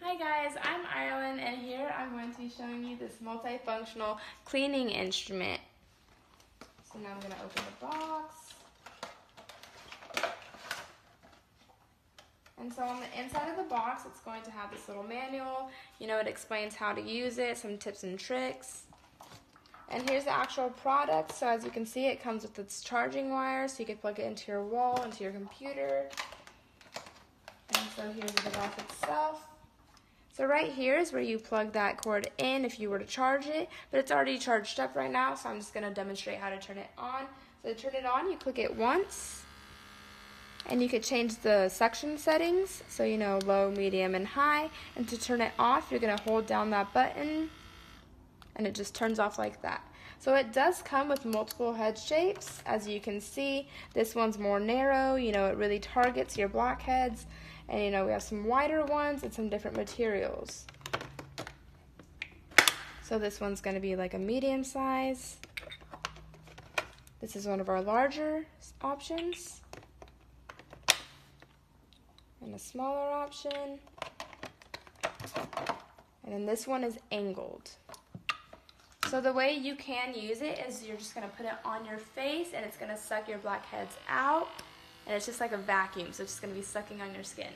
Hi guys, I'm Ireland and here I'm going to be showing you this multifunctional cleaning instrument. So now I'm going to open the box. And so on the inside of the box it's going to have this little manual. It explains how to use it, some tips and tricks. And here's the actual product. So as you can see, it comes with its charging wire, so you can plug it into your wall, into your computer. And so here's the device itself. So right here is where you plug that cord in if you were to charge it, but it's already charged up right now, so I'm just going to demonstrate how to turn it on. So to turn it on, you click it once, and you could change the suction settings, so low, medium, and high. And to turn it off, you're going to hold down that button, and it just turns off like that. So it does come with multiple head shapes. As you can see, this one's more narrow, it really targets your blackheads. And we have some wider ones and some different materials. So this one's going to be like a medium size. This is one of our larger options. And a smaller option. And then this one is angled. So the way you can use it is you're just going to put it on your face and it's going to suck your blackheads out. And it's just like a vacuum, so it's just going to be sucking on your skin.